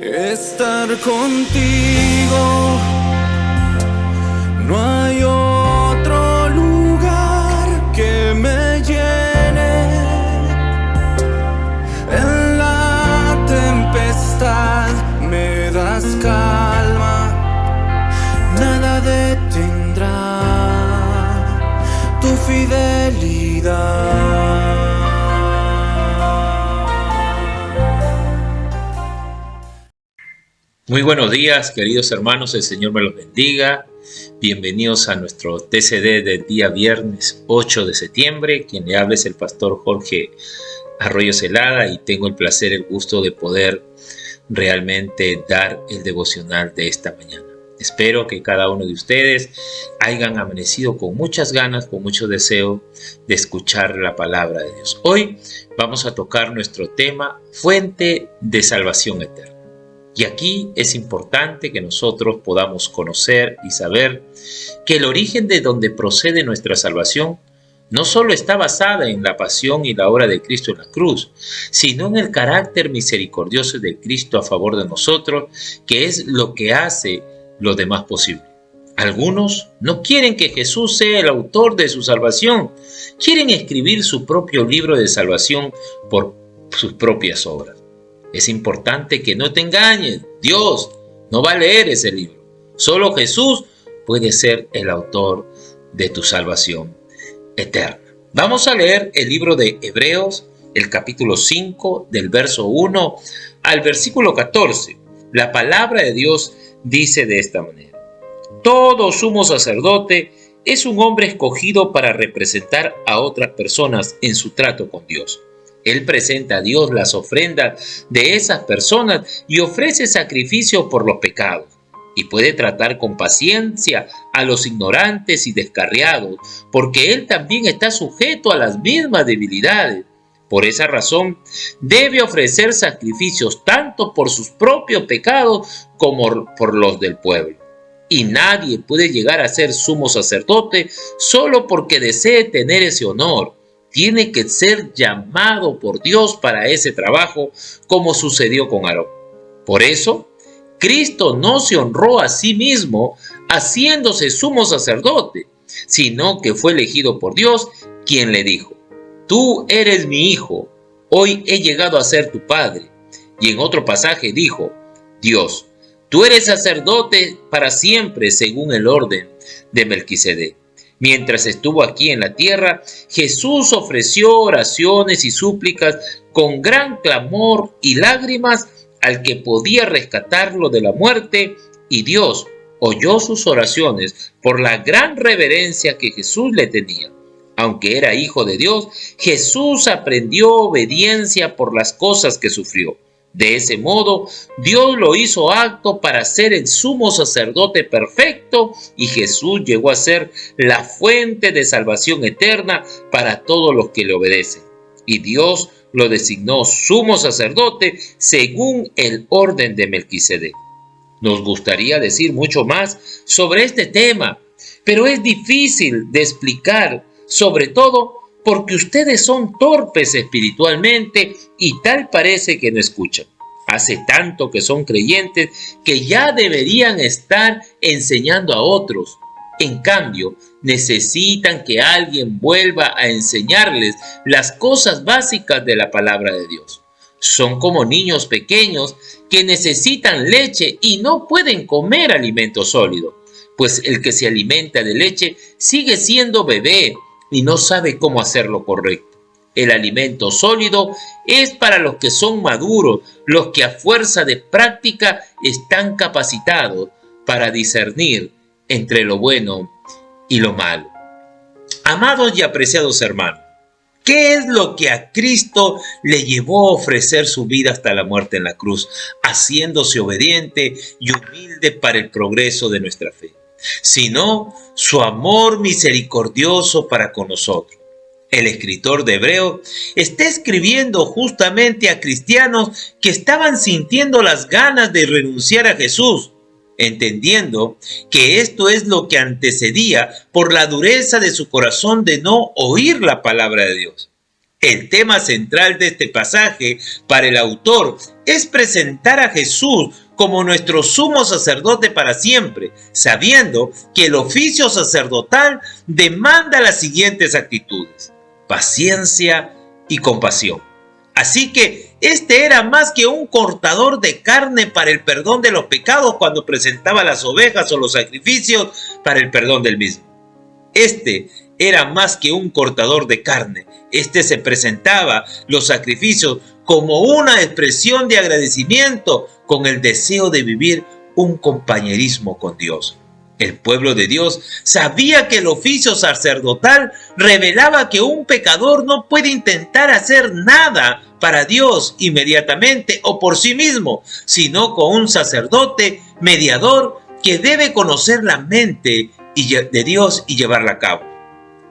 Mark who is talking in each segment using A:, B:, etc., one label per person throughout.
A: estar contigo. No hay otro lugar que me llene. En la tempestad me das calma, nada detendrá tu fidelidad.
B: Muy buenos días, queridos hermanos, el Señor me los bendiga. Bienvenidos a nuestro TCD del día viernes 8 de septiembre. Quien le habla es el pastor Jorge Arroyo Celada y tengo el placer, el gusto de poder realmente dar el devocional de esta mañana. Espero que cada uno de ustedes hayan amanecido con muchas ganas, con mucho deseo de escuchar la palabra de Dios. Hoy vamos a tocar nuestro tema, fuente de salvación eterna. Y aquí es importante que nosotros podamos conocer y saber que el origen de donde procede nuestra salvación no solo está basada en la pasión y la obra de Cristo en la cruz, sino en el carácter misericordioso de Cristo a favor de nosotros, que es lo que hace lo demás posible. Algunos no quieren que Jesús sea el autor de su salvación, quieren escribir su propio libro de salvación por sus propias obras. Es importante que no te engañes. Dios no va a leer ese libro. Solo Jesús puede ser el autor de tu salvación eterna. Vamos a leer el libro de Hebreos, el capítulo 5, del verso 1 al versículo 14. La palabra de Dios dice de esta manera: todo sumo sacerdote es un hombre escogido para representar a otras personas en su trato con Dios. Él presenta a Dios las ofrendas de esas personas y ofrece sacrificio por los pecados. Y puede tratar con paciencia a los ignorantes y descarriados, porque Él también está sujeto a las mismas debilidades. Por esa razón, debe ofrecer sacrificios tanto por sus propios pecados como por los del pueblo. Y nadie puede llegar a ser sumo sacerdote solo porque desee tener ese honor. Tiene que ser llamado por Dios para ese trabajo, como sucedió con Aarón. Por eso, Cristo no se honró a sí mismo haciéndose sumo sacerdote, sino que fue elegido por Dios, quien le dijo: tú eres mi hijo, hoy he llegado a ser tu padre. Y en otro pasaje dijo: Dios, tú eres sacerdote para siempre según el orden de Melquisedec. Mientras estuvo aquí en la tierra, Jesús ofreció oraciones y súplicas con gran clamor y lágrimas al que podía rescatarlo de la muerte, y Dios oyó sus oraciones por la gran reverencia que Jesús le tenía. Aunque era hijo de Dios, Jesús aprendió obediencia por las cosas que sufrió. De ese modo, Dios lo hizo apto para ser el sumo sacerdote perfecto, y Jesús llegó a ser la fuente de salvación eterna para todos los que le obedecen. Y Dios lo designó sumo sacerdote según el orden de Melquisedec. Nos gustaría decir mucho más sobre este tema, pero es difícil de explicar, sobre todo porque ustedes son torpes espiritualmente y tal parece que no escuchan. Hace tanto que son creyentes que ya deberían estar enseñando a otros. En cambio, necesitan que alguien vuelva a enseñarles las cosas básicas de la palabra de Dios. Son como niños pequeños que necesitan leche y no pueden comer alimento sólido, pues el que se alimenta de leche sigue siendo bebé y no sabe cómo hacerlo correcto. El alimento sólido es para los que son maduros, los que a fuerza de práctica están capacitados para discernir entre lo bueno y lo malo. Amados y apreciados hermanos, ¿qué es lo que a Cristo le llevó a ofrecer su vida hasta la muerte en la cruz, haciéndose obediente y humilde para el progreso de nuestra fe? Sino su amor misericordioso para con nosotros. El escritor de Hebreos está escribiendo justamente a cristianos que estaban sintiendo las ganas de renunciar a Jesús, entendiendo que esto es lo que antecedía por la dureza de su corazón de no oír la palabra de Dios. El tema central de este pasaje para el autor es presentar a Jesús como nuestro sumo sacerdote para siempre, sabiendo que el oficio sacerdotal demanda las siguientes actitudes: paciencia y compasión. Así que este era más que un cortador de carne para el perdón de los pecados cuando presentaba las ovejas o los sacrificios para el perdón del mismo. Este era más que un cortador de carne. Este se presentaba los sacrificios como una expresión de agradecimiento con el deseo de vivir un compañerismo con Dios. El pueblo de Dios sabía que el oficio sacerdotal revelaba que un pecador no puede intentar hacer nada para Dios inmediatamente o por sí mismo, sino con un sacerdote mediador que debe conocer la mente de Dios y llevarla a cabo.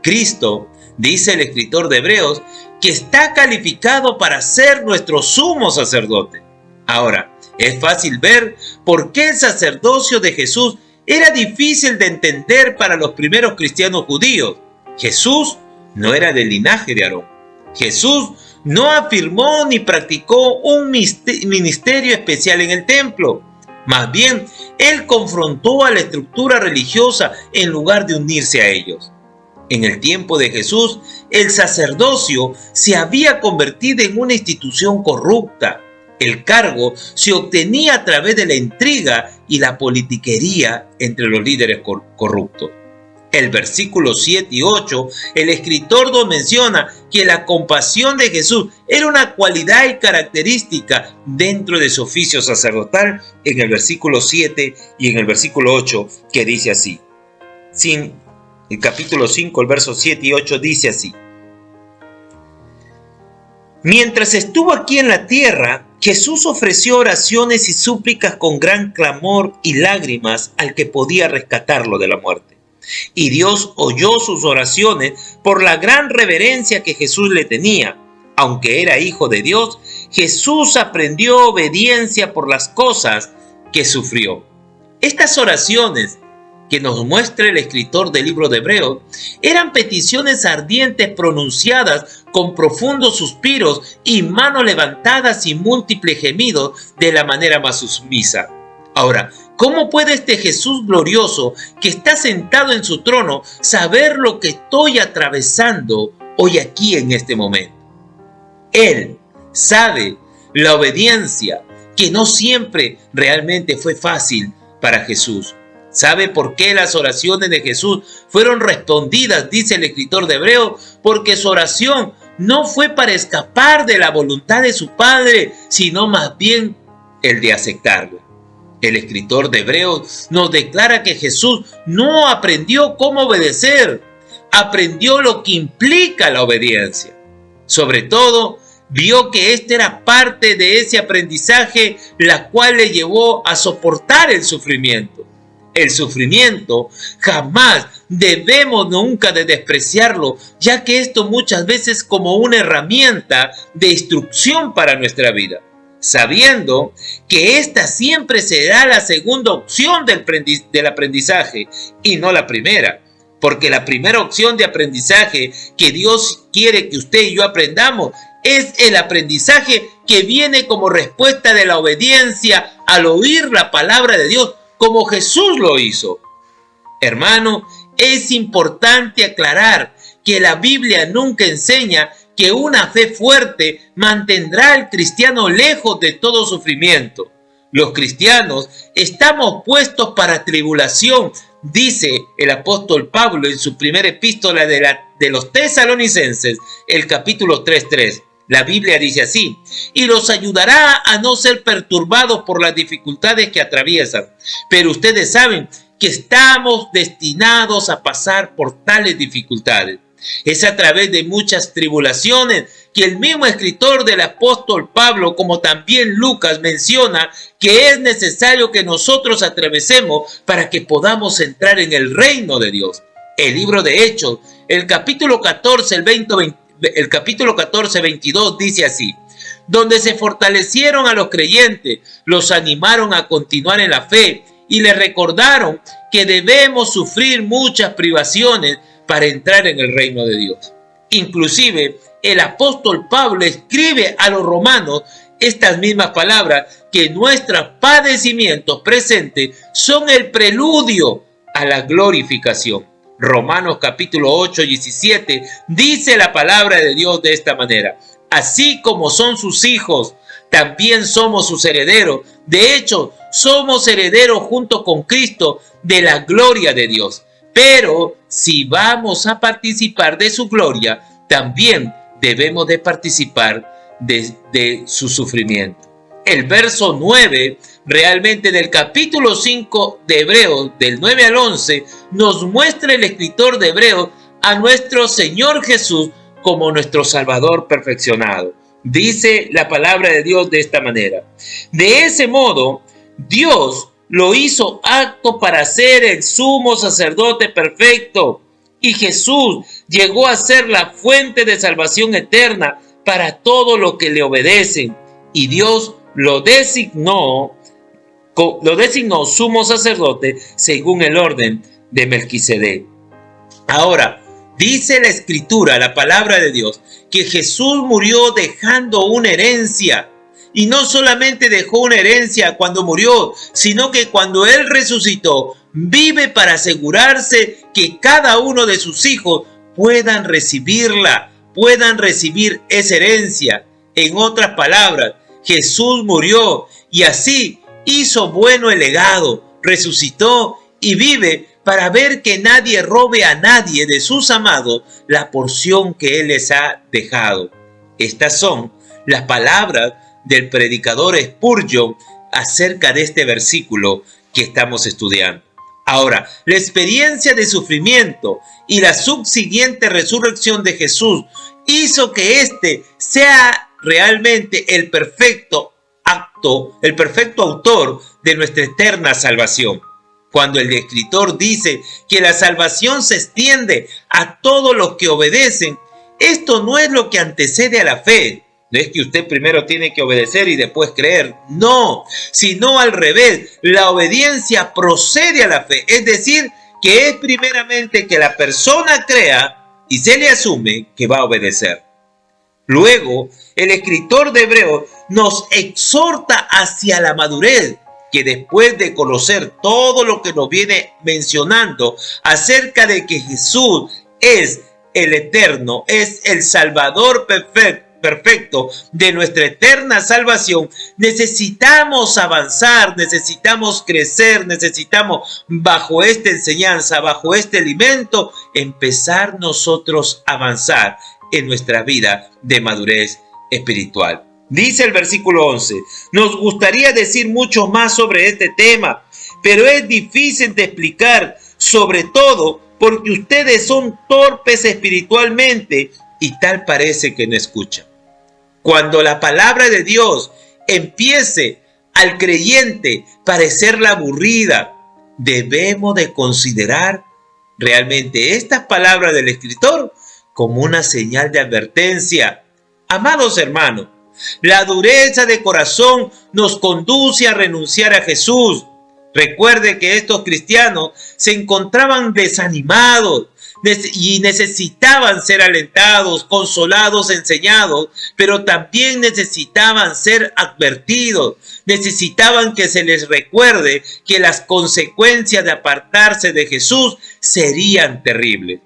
B: Cristo, dice el escritor de Hebreos, que está calificado para ser nuestro sumo sacerdote. Ahora, es fácil ver por qué el sacerdocio de Jesús era difícil de entender para los primeros cristianos judíos. Jesús no era del linaje de Aarón. Jesús no afirmó ni practicó un ministerio especial en el templo. Más bien, él confrontó a la estructura religiosa en lugar de unirse a ellos. En el tiempo de Jesús, el sacerdocio se había convertido en una institución corrupta. El cargo se obtenía a través de la intriga y la politiquería entre los líderes corruptos. El versículo 7 y 8, el escritor nos menciona que la compasión de Jesús era una cualidad y característica dentro de su oficio sacerdotal en el versículo 7 y en el versículo 8, que dice así. El capítulo 5, el verso 7 y 8 dice así. Mientras estuvo aquí en la tierra, Jesús ofreció oraciones y súplicas con gran clamor y lágrimas al que podía rescatarlo de la muerte. Y Dios oyó sus oraciones por la gran reverencia que Jesús le tenía. Aunque era hijo de Dios, Jesús aprendió obediencia por las cosas que sufrió. Estas oraciones que nos muestra el escritor del libro de Hebreos eran peticiones ardientes pronunciadas con profundos suspiros y manos levantadas y múltiples gemidos de la manera más sumisa. Ahora, ¿cómo puede este Jesús glorioso que está sentado en su trono saber lo que estoy atravesando hoy aquí en este momento? Él sabe la obediencia que no siempre realmente fue fácil para Jesús. ¿Sabe por qué las oraciones de Jesús fueron respondidas? Dice el escritor de Hebreos, porque su oración no fue para escapar de la voluntad de su Padre, sino más bien el de aceptarlo. El escritor de Hebreos nos declara que Jesús no aprendió cómo obedecer, aprendió lo que implica la obediencia. Sobre todo, vio que esta era parte de ese aprendizaje, la cual le llevó a soportar el sufrimiento. El sufrimiento jamás debemos nunca de despreciarlo, ya que esto muchas veces como una herramienta de instrucción para nuestra vida, sabiendo que esta siempre será la segunda opción del aprendizaje y no la primera, porque la primera opción de aprendizaje que Dios quiere que usted y yo aprendamos es el aprendizaje que viene como respuesta de la obediencia al oír la palabra de Dios, como Jesús lo hizo. Hermano, es importante aclarar que la Biblia nunca enseña que una fe fuerte mantendrá al cristiano lejos de todo sufrimiento. Los cristianos estamos puestos para tribulación, dice el apóstol Pablo en su primera epístola de los Tesalonicenses, el capítulo 3:3. La Biblia dice así: y los ayudará a no ser perturbados por las dificultades que atraviesan. Pero ustedes saben que estamos destinados a pasar por tales dificultades. Es a través de muchas tribulaciones que el mismo escritor del apóstol Pablo, como también Lucas, menciona que es necesario que nosotros atravesemos para que podamos entrar en el reino de Dios. El libro de Hechos, el capítulo 14, el capítulo 14, 22 dice así: donde se fortalecieron a los creyentes, los animaron a continuar en la fe y les recordaron que debemos sufrir muchas privaciones para entrar en el reino de Dios. Inclusive el apóstol Pablo escribe a los romanos estas mismas palabras que nuestros padecimientos presentes son el preludio a la glorificación. Romanos capítulo 8, 17 dice la palabra de Dios de esta manera: así como son sus hijos, también somos sus herederos. De hecho, somos herederos junto con Cristo de la gloria de Dios. Pero si vamos a participar de su gloria, también debemos de participar de su sufrimiento. El verso 9, realmente del capítulo 5 de Hebreos, del 9 al 11, nos muestra el escritor de Hebreos a nuestro Señor Jesús como nuestro Salvador perfeccionado. Dice la palabra de Dios de esta manera: de ese modo, Dios lo hizo apto para ser el sumo sacerdote perfecto, y Jesús llegó a ser la fuente de salvación eterna para todos los que le obedecen. Y Dios lo designó sumo sacerdote según el orden de Melquisedec. Ahora, dice la Escritura, la palabra de Dios, que Jesús murió dejando una herencia. Y no solamente dejó una herencia cuando murió, sino que cuando Él resucitó, vive para asegurarse que cada uno de sus hijos puedan recibirla, puedan recibir esa herencia. En otras palabras, Jesús murió y así hizo bueno el legado, resucitó y vive para ver que nadie robe a nadie de sus amados la porción que Él les ha dejado. Estas son las palabras del predicador Spurgeon acerca de este versículo que estamos estudiando. Ahora, la experiencia de sufrimiento y la subsiguiente resurrección de Jesús hizo que éste sea realmente el perfecto autor de nuestra eterna salvación. Cuando el escritor dice que la salvación se extiende a todos los que obedecen, esto no es lo que antecede a la fe. No es que usted primero tiene que obedecer y después creer. No, sino al revés. La obediencia procede a la fe. Es decir, que es primeramente que la persona crea y se le asume que va a obedecer. Luego, el escritor de Hebreos nos exhorta hacia la madurez, que después de conocer todo lo que nos viene mencionando acerca de que Jesús es el eterno, es el Salvador perfecto de nuestra eterna salvación, necesitamos avanzar, necesitamos crecer, necesitamos bajo esta enseñanza, bajo este alimento, empezar nosotros a avanzar en nuestra vida de madurez espiritual. Dice el versículo 11, nos gustaría decir mucho más sobre este tema, pero es difícil de explicar, sobre todo porque ustedes son torpes espiritualmente y tal parece que no escuchan. Cuando la palabra de Dios empiece al creyente parecerle aburrida, debemos de considerar realmente estas palabras del escritor como una señal de advertencia. Amados hermanos, la dureza de corazón nos conduce a renunciar a Jesús. Recuerde que estos cristianos se encontraban desanimados y necesitaban ser alentados, consolados, enseñados, pero también necesitaban ser advertidos. Necesitaban que se les recuerde que las consecuencias de apartarse de Jesús serían terribles.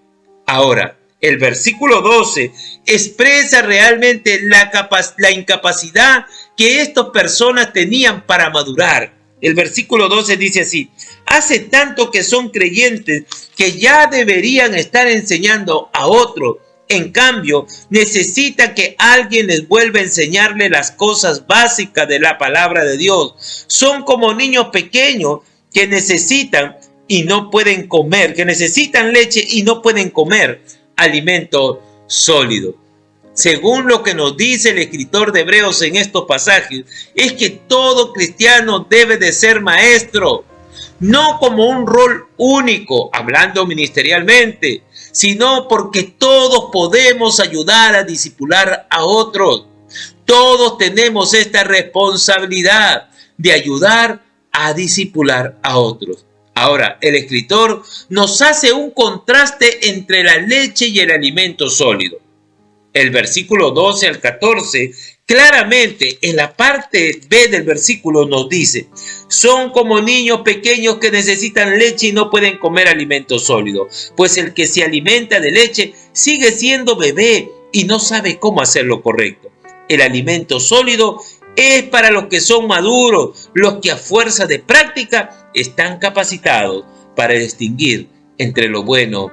B: Ahora, el versículo 12 expresa realmente la incapacidad que estas personas tenían para madurar. El versículo 12 dice así: hace tanto que son creyentes que ya deberían estar enseñando a otros. En cambio, necesita que alguien les vuelva a enseñarle las cosas básicas de la palabra de Dios. Son como niños pequeños que necesitan y no pueden comer, que necesitan leche y no pueden comer alimento sólido. Según lo que nos dice el escritor de Hebreos en estos pasajes, es que todo cristiano debe de ser maestro, no como un rol único, hablando ministerialmente, sino porque todos podemos ayudar a discipular a otros. Todos tenemos esta responsabilidad de ayudar a discipular a otros. Ahora, el escritor nos hace un contraste entre la leche y el alimento sólido. El versículo 12 al 14 Claramente, en la parte B del versículo nos dice: son como niños pequeños que necesitan leche y no pueden comer alimento sólido, pues el que se alimenta de leche sigue siendo bebé y no sabe cómo hacer lo correcto. El alimento sólido es para los que son maduros, los que a fuerza de práctica están capacitados para distinguir entre lo bueno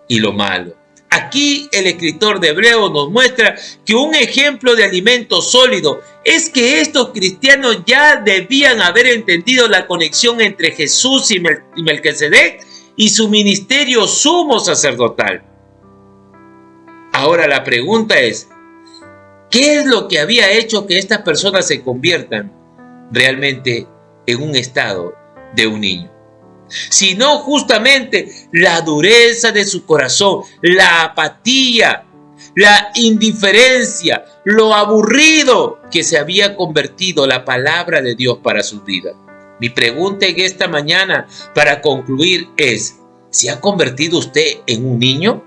B: y lo malo. Aquí el escritor de Hebreos nos muestra que un ejemplo de alimento sólido es que estos cristianos ya debían haber entendido la conexión entre Jesús y Melquisedec y su ministerio sumo sacerdotal. Ahora la pregunta es: ¿qué es lo que había hecho que estas personas se conviertan realmente en un estado de un niño? Sino justamente la dureza de su corazón, la apatía, la indiferencia, lo aburrido que se había convertido la palabra de Dios para sus vidas. Mi pregunta en esta mañana para concluir es: ¿se ha convertido usted en un niño?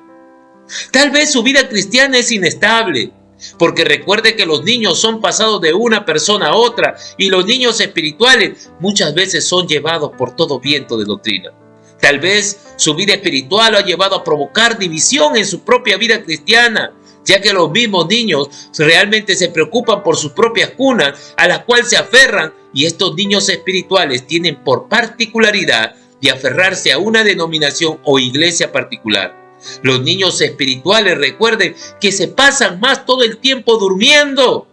B: Tal vez su vida cristiana es inestable, porque recuerde que los niños son pasados de una persona a otra y los niños espirituales muchas veces son llevados por todo viento de doctrina. Tal vez su vida espiritual lo ha llevado a provocar división en su propia vida cristiana, ya que los mismos niños realmente se preocupan por sus propias cunas a las cuales se aferran, y estos niños espirituales tienen por particularidad de aferrarse a una denominación o iglesia particular. Los niños espirituales, recuerden que se pasan más todo el tiempo durmiendo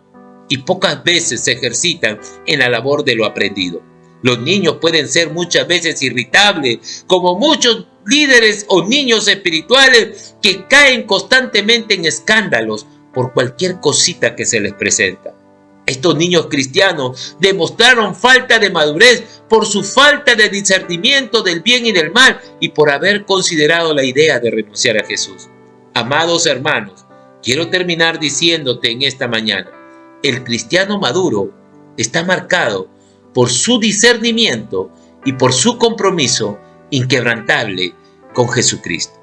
B: y pocas veces se ejercitan en la labor de lo aprendido. Los niños pueden ser muchas veces irritables, como muchos líderes o niños espirituales que caen constantemente en escándalos por cualquier cosita que se les presenta. Estos niños cristianos demostraron falta de madurez por su falta de discernimiento del bien y del mal y por haber considerado la idea de renunciar a Jesús. Amados hermanos, quiero terminar diciéndote en esta mañana: el cristiano maduro está marcado por su discernimiento y por su compromiso inquebrantable con Jesucristo.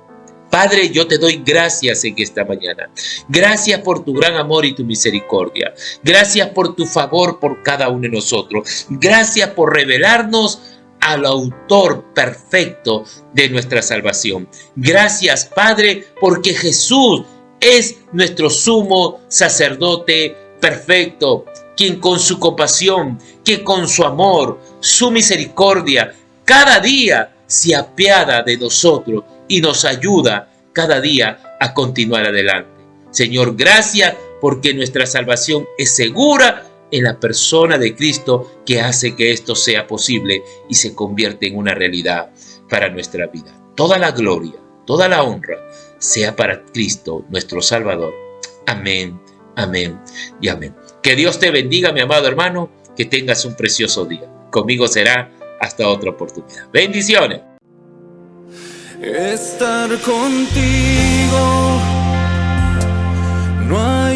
B: Padre, yo te doy gracias en esta mañana. Gracias por tu gran amor y tu misericordia. Gracias por tu favor por cada uno de nosotros. Gracias por revelarnos al autor perfecto de nuestra salvación. Gracias, Padre, porque Jesús es nuestro sumo sacerdote perfecto, quien con su compasión, que con su amor, su misericordia, cada día se apiada de nosotros y nos ayuda cada día a continuar adelante. Señor, gracias porque nuestra salvación es segura en la persona de Cristo, que hace que esto sea posible y se convierte en una realidad para nuestra vida. Toda la gloria, toda la honra sea para Cristo, nuestro Salvador. Amén, amén y amén. Que Dios te bendiga, mi amado hermano, que tengas un precioso día. Conmigo será hasta otra oportunidad. Bendiciones.
A: Estar contigo no hay